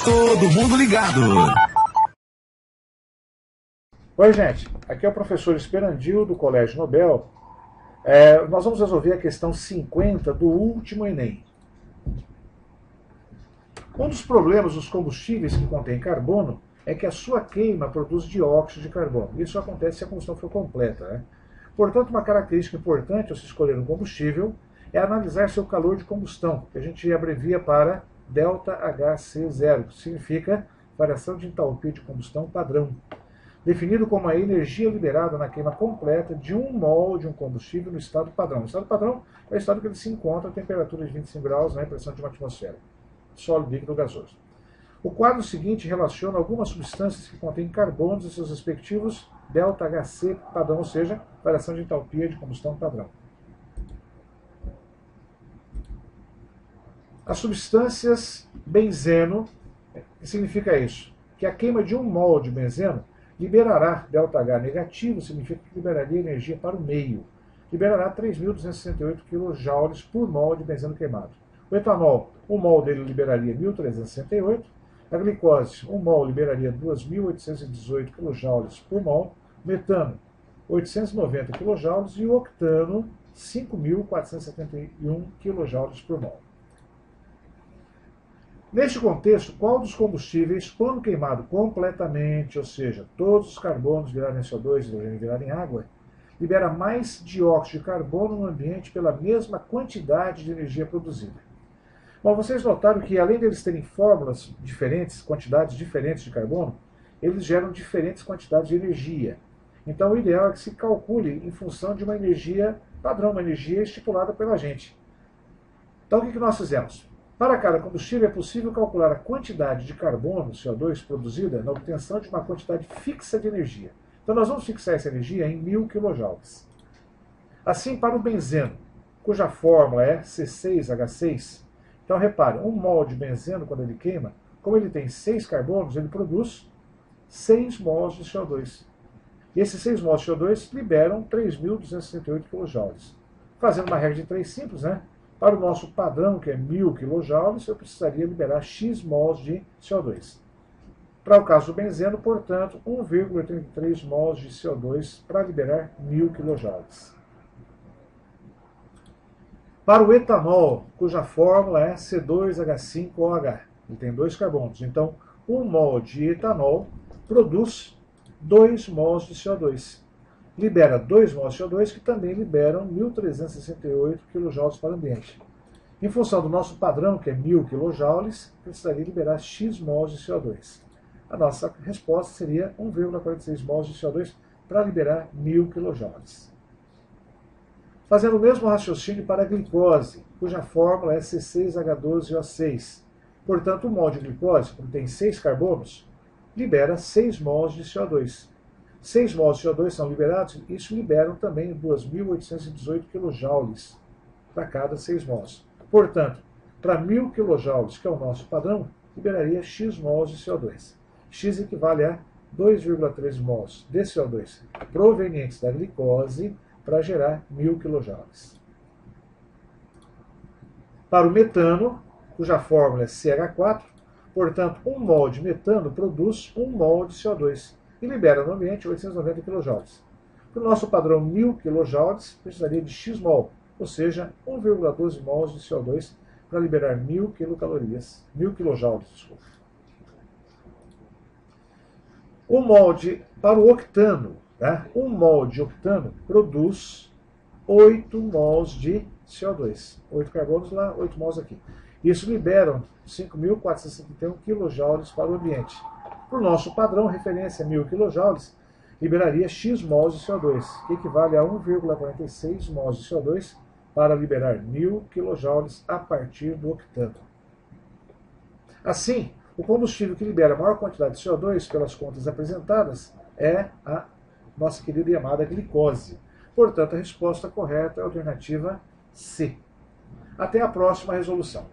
Todo mundo ligado. Oi, gente. Aqui é o professor Esperandil, do Colégio Nobel. Nós vamos resolver a questão 50 do último Enem. Um dos problemas dos combustíveis que contêm carbono é que a sua queima produz dióxido de carbono. Isso acontece se a combustão for completa, né? Portanto, uma característica importante ao se escolher um combustível é analisar seu calor de combustão, que a gente abrevia para ΔHC0, que significa variação de entalpia de combustão padrão, definido como a energia liberada na queima completa de 1 mol de um combustível no estado padrão. O estado padrão é o estado que ele se encontra a temperatura de 25 graus, né, pressão de uma atmosfera, sólido, líquido ou gasoso. O quadro seguinte relaciona algumas substâncias que contêm carbonos e seus respectivos ΔHC padrão, ou seja, variação de entalpia de combustão padrão. As substâncias benzeno, que significa isso? Que a queima de 1 mol de benzeno liberará ΔH negativo, significa que liberaria energia para o meio. Liberará 3.268 kJ por mol de benzeno queimado. O etanol, 1 mol dele liberaria 1.368. A glicose, 1 mol liberaria 2.818 kJ por mol. O metano, 890 kJ. E o octano, 5.471 kJ por mol. Neste contexto, qual dos combustíveis, quando queimado completamente, ou seja, todos os carbonos virarem CO2 e hidrogênio virarem água, libera mais dióxido de carbono no ambiente pela mesma quantidade de energia produzida? Bom, vocês notaram que, além deles terem fórmulas diferentes, quantidades diferentes de carbono, eles geram diferentes quantidades de energia. Então, o ideal é que se calcule em função de uma energia padrão, uma energia estipulada pela gente. Então, o que nós fizemos? Para cada combustível é possível calcular a quantidade de carbono, CO2, produzida na obtenção de uma quantidade fixa de energia. Então nós vamos fixar essa energia em 1.000 kJ. Assim, para o benzeno, cuja fórmula é C6H6, então repare, 1 mol de benzeno, quando ele queima, como ele tem 6 carbonos, ele produz 6 mols de CO2. E esses 6 mols de CO2 liberam 3.268 kJ. Fazendo uma regra de 3 simples, né? Para o nosso padrão, que é 1.000 kJ, eu precisaria liberar X mols de CO2. Para o caso do benzeno, portanto, 1,83 mols de CO2 para liberar 1.000 kJ. Para o etanol, cuja fórmula é C2H5OH, ele tem 2 carbonos. Então, 1 mol de etanol produz 2 mols de CO2. Libera 2 mols de CO2, que também liberam 1.368 kJ para o ambiente. Em função do nosso padrão, que é 1.000 kJ, precisaria liberar X mols de CO2. A nossa resposta seria 1,46 mols de CO2 para liberar 1.000 kJ. Fazendo o mesmo raciocínio para a glicose, cuja fórmula é C6H12O6. Portanto, 1 mol de glicose, como tem 6 carbonos, libera 6 mols de CO2. 6 mols de CO2 são liberados, e isso liberam também 2.818 kJ para cada 6 mols. Portanto, para 1.000 kJ, que é o nosso padrão, liberaria X mols de CO2. X equivale a 2,3 mols de CO2 provenientes da glicose para gerar 1.000 kJ. Para o metano, cuja fórmula é CH4, portanto, 1 mol de metano produz 1 mol de CO2. E libera no ambiente 890 kJ. Para o nosso padrão 1.000 kJ, precisaria de X mol, ou seja, 1,12 mols de CO2 para liberar 1.000 quilocalorias, 1.000 kJ, desculpa. Para o octano, tá? 1 mol de octano produz 8 mols de CO2. 8 carbonos lá, 8 mols aqui. Isso liberam 5.471 kJ para o ambiente. Para o nosso padrão, referência 1.000 kJ, liberaria X mols de CO2, que equivale a 1,46 mols de CO2 para liberar 1.000 kJ a partir do octano. Assim, o combustível que libera a maior quantidade de CO2 pelas contas apresentadas é a nossa querida e amada glicose. Portanto, a resposta correta é a alternativa C. Até a próxima resolução.